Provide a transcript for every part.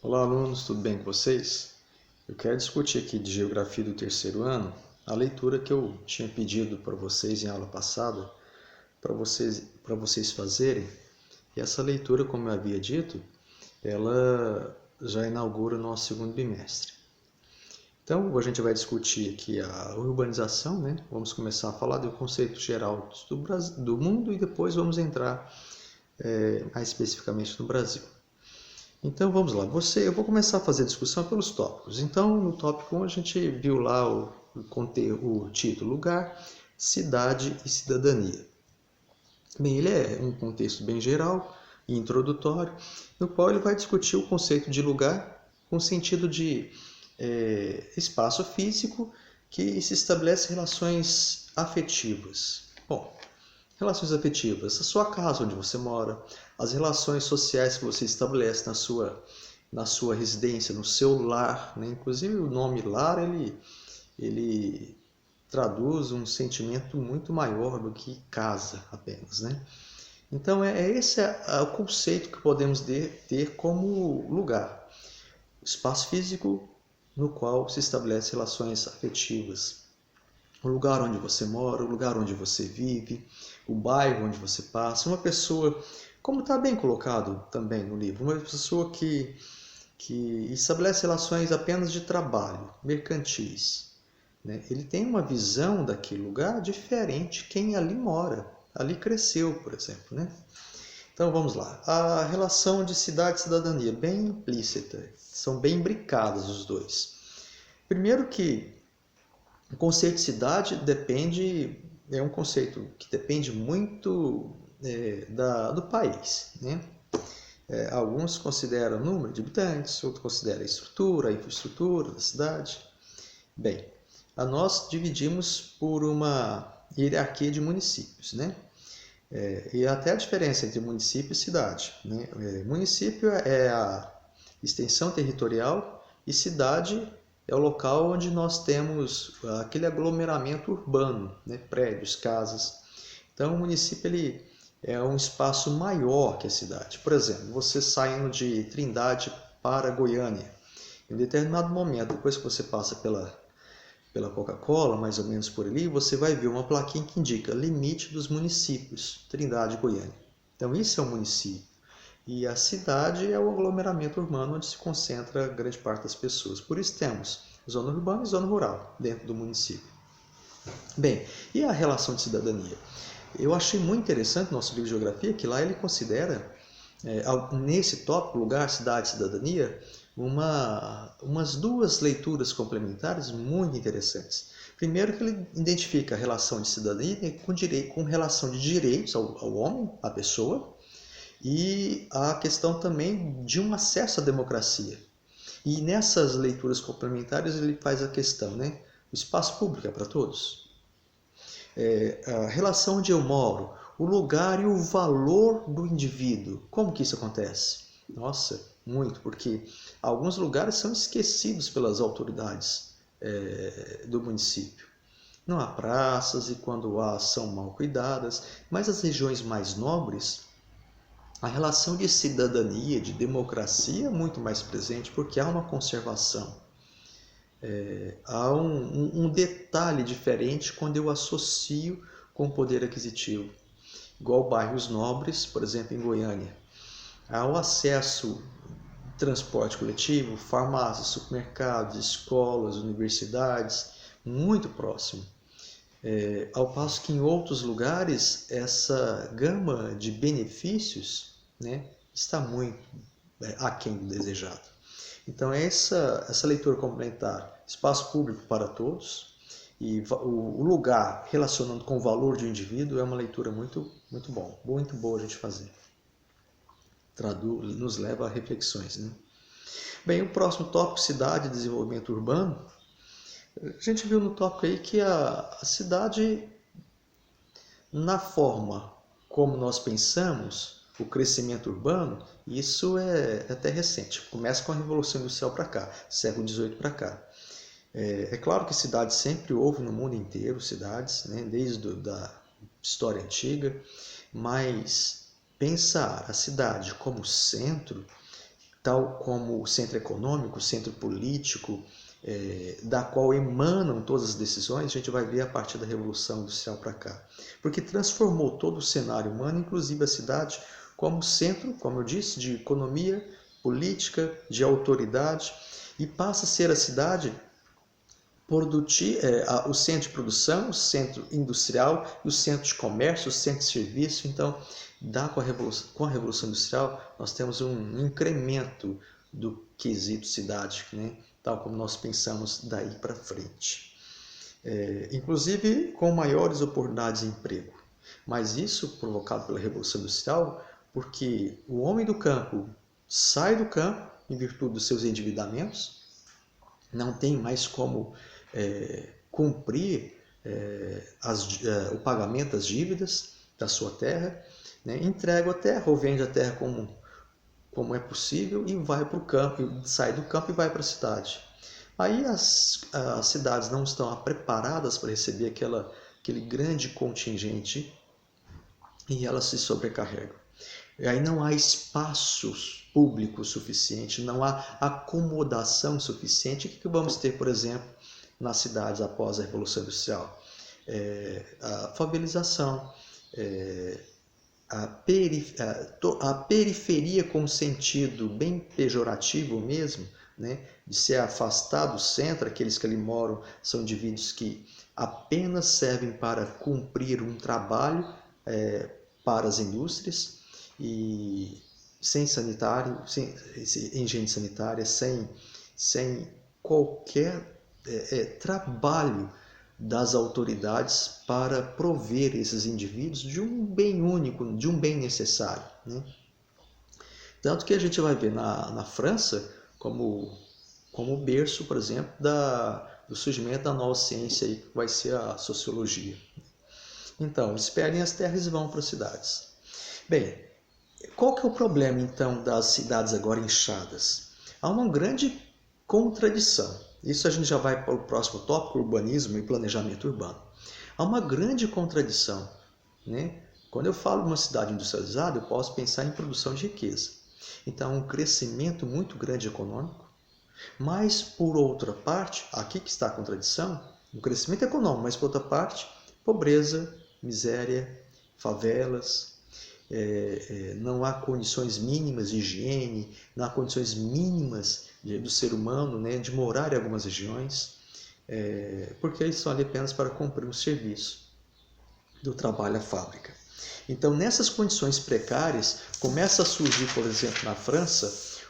Olá, alunos, tudo bem com vocês? Eu quero discutir aqui de Geografia do terceiro ano, a leitura que eu tinha pedido para vocês em aula passada, para vocês fazerem. E essa leitura, como eu havia dito, ela já inaugura o nosso segundo bimestre. Então, a gente vai discutir aqui a urbanização, né? Vamos começar a falar do conceito geral do mundo e depois vamos entrar mais especificamente no Brasil. Então vamos lá, eu vou começar a fazer a discussão pelos tópicos. Então no tópico 1 a gente viu lá o título Lugar, Cidade e Cidadania. Bem, ele é um contexto bem geral e introdutório, no qual ele vai discutir o conceito de lugar com sentido de espaço físico que se estabelece relações afetivas. Bom, relações afetivas, a sua casa onde você mora, as relações sociais que você estabelece na sua residência, no seu lar, né? Inclusive o nome lar ele traduz um sentimento muito maior do que casa apenas, né? Então esse o conceito que podemos ter como lugar, o espaço físico no qual se estabelece relações afetivas, o lugar onde você mora, o lugar onde você vive, o bairro onde você passa, uma pessoa, como está bem colocado também no livro, uma pessoa que estabelece relações apenas de trabalho, mercantis, né? Ele tem uma visão daquele lugar diferente de quem ali mora, ali cresceu, por exemplo, né? Então vamos lá, a relação de cidade e cidadania, bem implícita, são bem imbricadas os dois. Primeiro que o conceito de cidade é um conceito que depende muito do país, né? Alguns consideram o número de habitantes, outros consideram a infraestrutura da cidade. Bem, nós dividimos por uma hierarquia de municípios, né? E até a diferença entre município e cidade, né? Município é a extensão territorial e cidade é o local onde nós temos aquele aglomeramento urbano, né? Prédios, casas. Então, o município ele é um espaço maior que a cidade. Por exemplo, você saindo de Trindade para Goiânia, em um determinado momento, depois que você passa pela Coca-Cola, mais ou menos por ali, você vai ver uma plaquinha que indica limite dos municípios, Trindade e Goiânia. Então, isso é um município. E a cidade é o aglomeramento urbano onde se concentra grande parte das pessoas. Por isso temos zona urbana e zona rural dentro do município. Bem, e a relação de cidadania? Eu achei muito interessante no nosso livro de geografia que lá ele considera, nesse tópico, lugar, cidade, cidadania, umas duas leituras complementares muito interessantes. Primeiro que ele identifica a relação de cidadania com relação de direitos ao homem, à pessoa, e a questão também de um acesso à democracia. E nessas leituras complementares ele faz a questão, né? O espaço público é para todos? A relação onde eu moro, o lugar e o valor do indivíduo. Como que isso acontece? Nossa, muito, porque alguns lugares são esquecidos pelas autoridades do município. Não há praças e quando há são mal cuidadas, mas as regiões mais nobres, a relação de cidadania, de democracia é muito mais presente porque há uma conservação. Há um detalhe diferente quando eu associo com o poder aquisitivo. Igual bairros nobres, por exemplo, em Goiânia. Há o acesso transporte coletivo, farmácias, supermercados, escolas, universidades, muito próximo. Ao passo que em outros lugares essa gama de benefícios, né, está muito aquém do desejado. Então essa leitura complementar, espaço público para todos e o lugar relacionando com o valor de um indivíduo é uma leitura muito muito boa a gente fazer. Nos leva a reflexões, né? Bem, o próximo tópico, cidade e desenvolvimento urbano, a gente viu no tópico aí que a cidade, na forma como nós pensamos, o crescimento urbano, isso é até recente. Começa com a Revolução Industrial para cá, século XVIII para cá. É claro que cidades sempre houve no mundo inteiro, cidades, né, desde a história antiga, mas pensar a cidade como centro, tal como o centro econômico, o centro político, da qual emanam todas as decisões, a gente vai ver a partir da Revolução Industrial para cá. Porque transformou todo o cenário humano, inclusive a cidade, como centro, como eu disse, de economia, política, de autoridade, e passa a ser a cidade o centro de produção, o centro industrial, o centro de comércio, o centro de serviço. Então, com a Revolução Industrial, nós temos um incremento do quesito cidade, né? Tal como nós pensamos daí para frente. Inclusive com maiores oportunidades de emprego. Mas isso provocado pela Revolução Industrial, porque o homem do campo sai do campo em virtude dos seus endividamentos, não tem mais como cumprir o pagamento das dívidas da sua terra, né? Entrega a terra ou vende a terra como é possível e vai para o campo, sai do campo e vai para a cidade. Aí as cidades não estão preparadas para receber aquele grande contingente e elas se sobrecarregam. E aí não há espaços públicos suficiente, não há acomodação suficiente. O que vamos ter, por exemplo, nas cidades após a Revolução Industrial? A favelização, a periferia com sentido bem pejorativo mesmo, né? De ser afastado do centro. Aqueles que ali moram são indivíduos que apenas servem para cumprir um trabalho para as indústrias, e sem sanitário, sem higiene sanitária, sem qualquer trabalho das autoridades para prover esses indivíduos de um bem único, de um bem necessário, né? Tanto que a gente vai ver na França como berço, por exemplo, do surgimento da nova ciência aí, que vai ser a sociologia. Então, eles perdem as terras e vão para as cidades. Bem, qual que é o problema, então, das cidades agora inchadas? Há uma grande contradição. Isso a gente já vai para o próximo tópico, urbanismo e planejamento urbano. Há uma grande contradição, né? Quando eu falo de uma cidade industrializada, eu posso pensar em produção de riqueza. Então, um crescimento muito grande econômico, mas, por outra parte, aqui que está a contradição, um crescimento econômico, mas, por outra parte, pobreza, miséria, favelas, não há condições mínimas de higiene, não há condições mínimas do ser humano, né, de morar em algumas regiões, porque eles estão ali apenas para cumprir um serviço do trabalho à fábrica. Então, nessas condições precárias, começa a surgir, por exemplo, na França,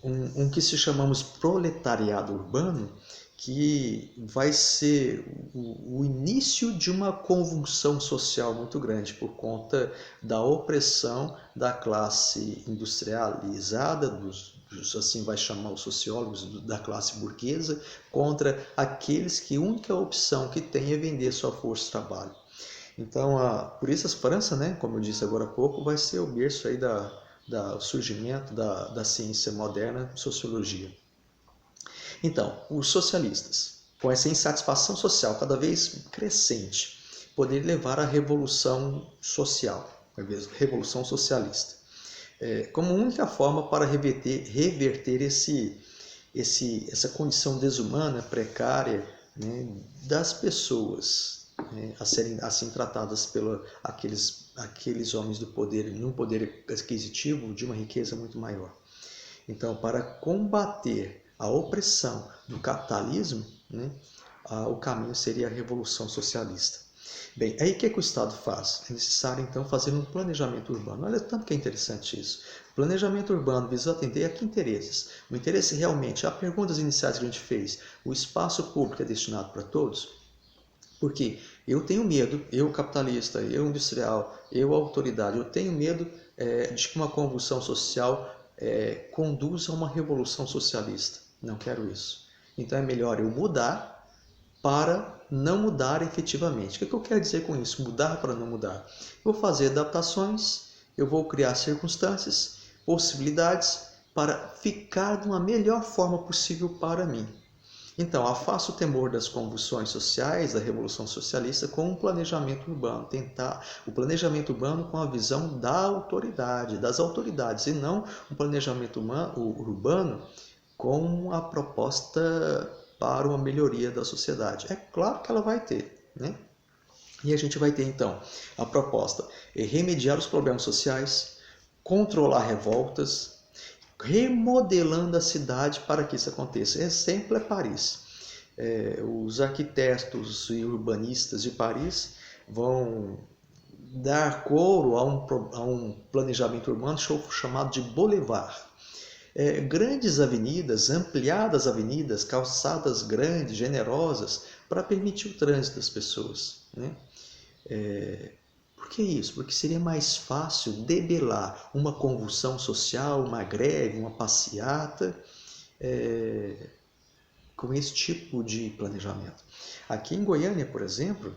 um que se chamamos proletariado urbano, que vai ser o início de uma convulsão social muito grande por conta da opressão da classe industrializada, assim vai chamar os sociólogos, da classe burguesa, contra aqueles que a única opção que tem é vender sua força de trabalho. Então, por isso a França, né, como eu disse agora há pouco, vai ser o berço aí do surgimento da ciência moderna, sociologia. Então, os socialistas, com essa insatisfação social cada vez crescente, poderiam levar à revolução social, a revolução socialista, como única forma para reverter essa condição desumana, precária, né, das pessoas, né, a serem assim tratadas pelos aqueles homens do poder, num poder aquisitivo de uma riqueza muito maior. Então, para combater a opressão do capitalismo, né, o caminho seria a revolução socialista. Bem, aí o que o Estado faz? É necessário, então, fazer um planejamento urbano. Olha tanto que é interessante isso. O planejamento urbano visa atender a que interesses? O interesse realmente, as perguntas iniciais que a gente fez, o espaço público é destinado para todos? Porque eu tenho medo, eu capitalista, eu industrial, eu autoridade, eu tenho medo de que uma convulsão social conduza a uma revolução socialista. Não quero isso. Então é melhor eu mudar para não mudar efetivamente. O que eu quero dizer com isso? Mudar para não mudar. Eu vou fazer adaptações, eu vou criar circunstâncias, possibilidades para ficar de uma melhor forma possível para mim. Então, afasta o temor das convulsões sociais, da Revolução Socialista, com um planejamento urbano. Tentar o planejamento urbano com a visão da autoridade, das autoridades, e não um planejamento urbano com a proposta para uma melhoria da sociedade. É claro que ela vai ter, né? E a gente vai ter, então, a proposta é remediar os problemas sociais, controlar revoltas, remodelando a cidade para que isso aconteça. Exemplo é Paris. Os arquitetos e urbanistas de Paris vão dar coro a um planejamento urbano chamado de Boulevard. Grandes avenidas, ampliadas avenidas, calçadas grandes, generosas, para permitir o trânsito das pessoas, né? Por que isso? Porque seria mais fácil debelar uma convulsão social, uma greve, uma passeata, com esse tipo de planejamento. Aqui em Goiânia, por exemplo,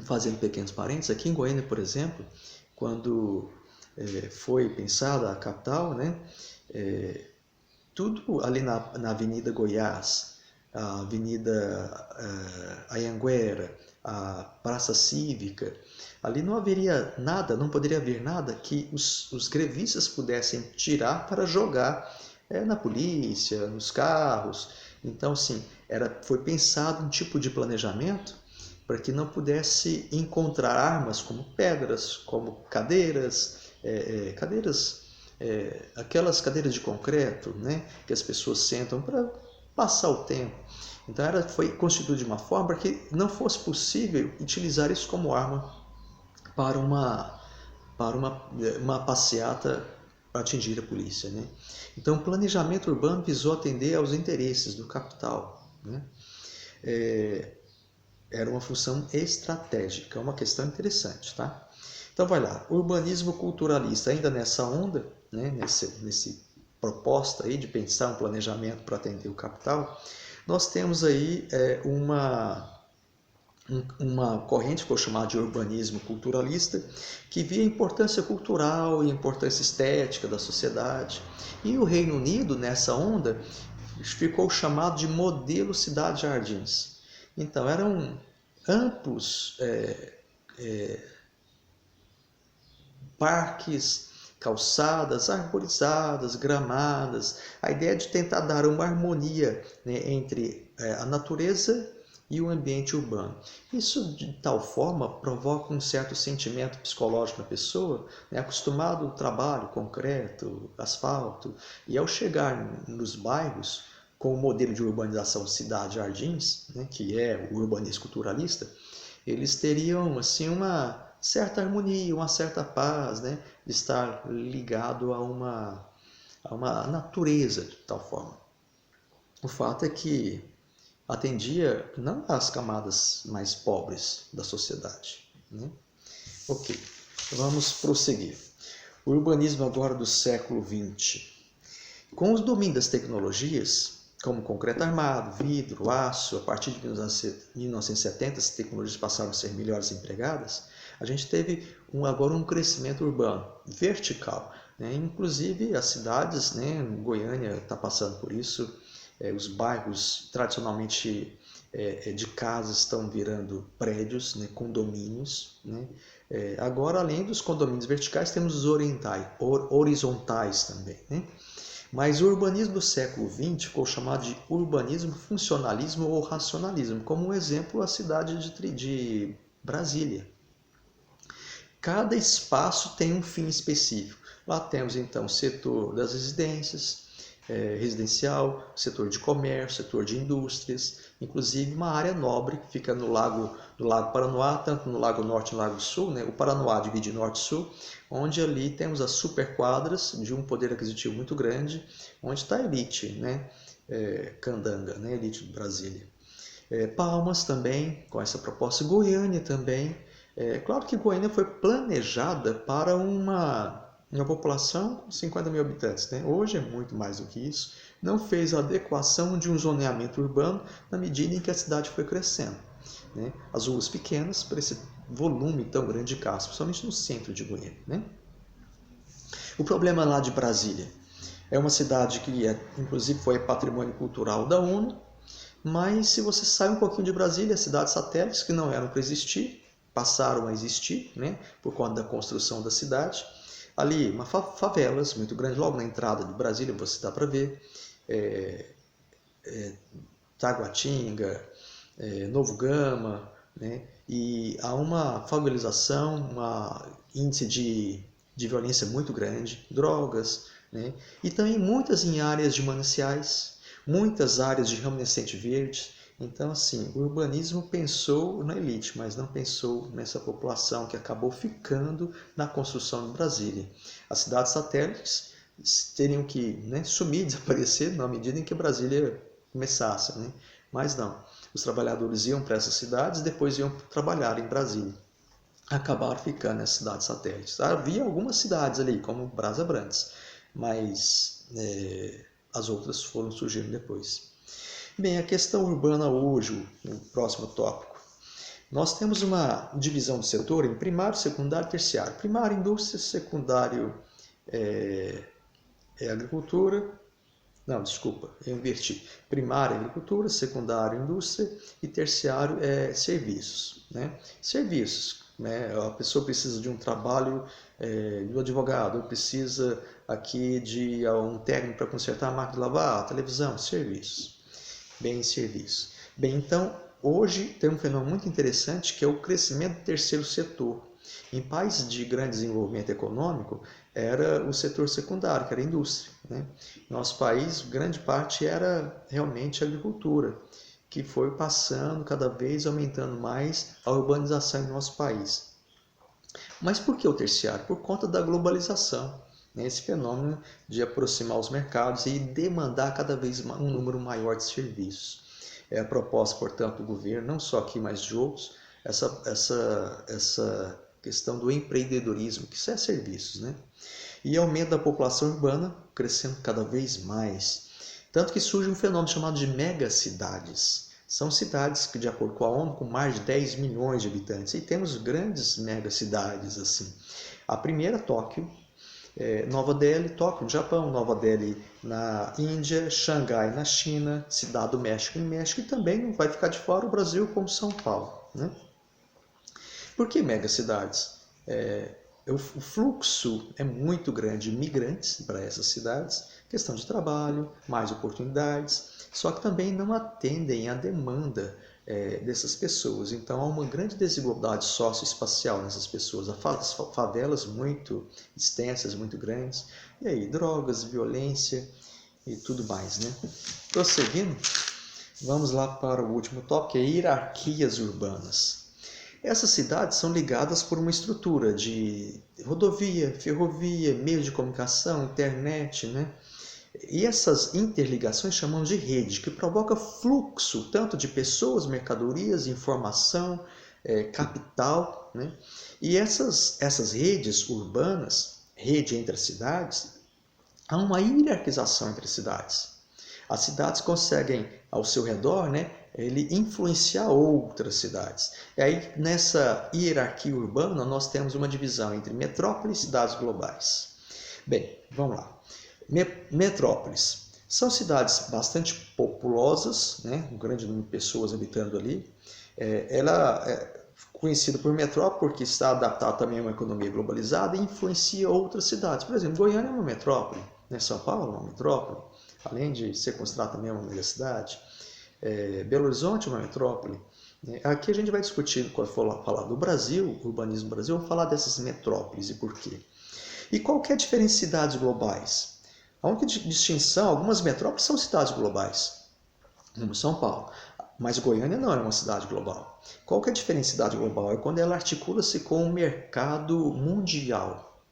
fazendo pequenos parênteses, aqui em Goiânia, por exemplo, quando foi pensada a capital, né, tudo ali na Avenida Goiás, a Avenida Anhanguera, a Praça Cívica, ali não haveria nada, não poderia haver nada que os grevistas pudessem tirar para jogar na polícia, nos carros. Então, sim, foi pensado um tipo de planejamento para que não pudesse encontrar armas como pedras, como cadeiras, aquelas cadeiras de concreto, né, que as pessoas sentam para passar o tempo. Então foi constituído de uma forma para que não fosse possível utilizar isso como arma para uma passeata para atingir a polícia, né? Então o planejamento urbano visou atender aos interesses do capital, né? Era uma função estratégica, uma questão interessante, tá? Então vai lá, urbanismo culturalista, ainda nessa onda, né, nesse proposta aí de pensar um planejamento para atender o capital, nós temos aí uma corrente que foi chamada de urbanismo culturalista, que via a importância cultural e a importância estética da sociedade. E o Reino Unido, nessa onda, ficou chamado de modelo cidade-jardins. Então, eram amplos parques, calçadas arborizadas, gramadas, a ideia de tentar dar uma harmonia, né, entre a natureza e o ambiente urbano. Isso de tal forma provoca um certo sentimento psicológico na pessoa, né, acostumado ao trabalho concreto, asfalto, e ao chegar nos bairros com o modelo de urbanização cidade-jardins, né, que é o urbanismo culturalista, eles teriam assim uma certa harmonia, uma certa paz, né, de estar ligado a uma natureza de tal forma. O fato é que atendia não às camadas mais pobres da sociedade, né? Ok, vamos prosseguir. O urbanismo agora do século XX. Com os domínios das tecnologias, como concreto armado, vidro, aço, a partir de 1970 as tecnologias passaram a ser melhores empregadas, a gente teve agora um crescimento urbano vertical, né? Inclusive as cidades, né, Goiânia está passando por isso, os bairros tradicionalmente de casas estão virando prédios, né, condomínios, né? Agora, além dos condomínios verticais, temos os horizontais também, né? Mas o urbanismo do século XX ficou chamado de urbanismo funcionalismo ou racionalismo, como um exemplo a cidade de Brasília. Cada espaço tem um fim específico. Lá temos então o setor das residências, residencial, setor de comércio, setor de indústrias, inclusive uma área nobre que fica no lago Paranoá, tanto no Lago Norte e no Lago Sul, né? O Paranoá divide norte e sul, onde ali temos as superquadras de um poder aquisitivo muito grande, onde está a elite, né? Candanga, né? Elite de Brasília. Palmas também, com essa proposta, Goiânia também. Claro que Goiânia foi planejada para uma população com 50 mil habitantes, né? Hoje é muito mais do que isso. Não fez a adequação de um zoneamento urbano na medida em que a cidade foi crescendo, né? As ruas pequenas para esse volume tão grande de carros, principalmente no centro de Goiânia, né? O problema lá de Brasília é uma cidade que inclusive foi patrimônio cultural da ONU, Mas se você sai um pouquinho de Brasília, as cidades satélites que não eram para existir, passaram a existir, né, por conta da construção da cidade. Ali, uma favelas muito grande, logo na entrada de Brasília, você dá para ver, Taguatinga, Novo Gama, né, e há uma favelização, um índice de violência muito grande, drogas, né, e também muitas em áreas de mananciais, muitas áreas de ramanescente verde. Então, assim, o urbanismo pensou na elite, mas não pensou nessa população que acabou ficando na construção de Brasília. As cidades satélites teriam que, né, sumir, desaparecer na medida em que Brasília começasse, né? Mas não. Os trabalhadores iam para essas cidades e depois iam trabalhar em Brasília. Acabaram ficando nas cidades satélites. Havia algumas cidades ali, como Brasa Brandes, mas as outras foram surgindo depois. Bem, a questão urbana hoje, o próximo tópico. Nós temos uma divisão do setor em primário, secundário e terciário. Primário, indústria, secundário, agricultura. Não, desculpa, eu inverti. Primário, agricultura, secundário, indústria e terciário serviços. Né? Serviços, né? A pessoa precisa de um trabalho do advogado, precisa aqui de um técnico para consertar a máquina de lavar, televisão, serviços. Bem, serviço. Bem, então, hoje tem um fenômeno muito interessante que é o crescimento do terceiro setor. Em países de grande desenvolvimento econômico, era o setor secundário, que era a indústria. Né? Nosso país, grande parte era realmente a agricultura, que foi passando cada vez aumentando mais a urbanização em nosso país. Mas por que o terciário? Por conta da globalização. Esse fenômeno de aproximar os mercados e demandar cada vez um número maior de serviços. É a proposta, portanto, do governo, não só aqui, mas de outros, essa questão do empreendedorismo, que isso é serviços, né? E aumento da população urbana, crescendo cada vez mais. Tanto que surge um fenômeno chamado de megacidades. São cidades que, de acordo com a ONU, com mais de 10 milhões de habitantes. E temos grandes megacidades assim. A primeira, Tóquio, Nova Delhi, Tóquio no Japão, Nova Delhi na Índia, Xangai na China, Cidade do México em México, e também não vai ficar de fora o Brasil como São Paulo. Né? Por que megacidades? O fluxo é muito grande de imigrantes para essas cidades, questão de trabalho, mais oportunidades, só que também não atendem à demanda dessas pessoas. Então há uma grande desigualdade socioespacial nessas pessoas. Há favelas muito extensas, muito grandes, e aí drogas, violência e tudo mais. Né? Prosseguindo, vamos lá para o último tópico, que é hierarquias urbanas. Essas cidades são ligadas por uma estrutura de rodovia, ferrovia, meios de comunicação, internet, né? E essas interligações chamamos de rede, que provoca fluxo tanto de pessoas, mercadorias, informação, capital, né? E essas redes urbanas, rede entre as cidades, há uma hierarquização entre as cidades. As cidades conseguem, ao seu redor, né, ele influenciar outras cidades. E aí, nessa hierarquia urbana, nós temos uma divisão entre metrópoles e cidades globais. Bem, vamos lá. Metrópoles são cidades bastante populosas, né, um grande número de pessoas habitando ali. Ela é conhecida por metrópole porque está adaptada também a uma economia globalizada e influencia outras cidades. Por exemplo, Goiânia é uma metrópole, né? São Paulo é uma metrópole, além de ser considerada também uma universidade. Belo Horizonte é uma metrópole. Aqui a gente vai discutir, quando for falar do Brasil, urbanismo Brasil, vamos falar dessas metrópoles e por quê. E qual que é a diferença de cidades globais? A única distinção, algumas metrópoles são cidades globais, como São Paulo, mas Goiânia não é uma cidade global. Qual que é a diferença de cidade global? É quando ela articula-se com o mercado mundial.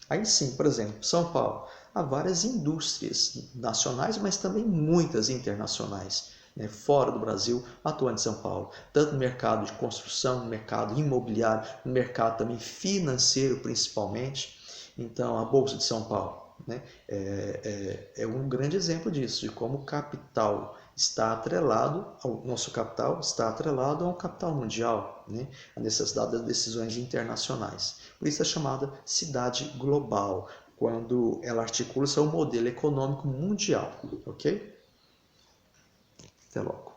Aí sim, por exemplo, São Paulo, há várias indústrias nacionais, mas também muitas internacionais, né, fora do Brasil, atuando em São Paulo, tanto no mercado de construção, no mercado imobiliário, no mercado também financeiro principalmente. Então, a Bolsa de São Paulo, né, é um grande exemplo disso, de como o capital está atrelado, ao nosso capital está atrelado ao capital mundial, né, a necessidade das decisões internacionais. Por isso é chamada cidade global, quando ela articula-se ao modelo econômico mundial, ok? Até logo.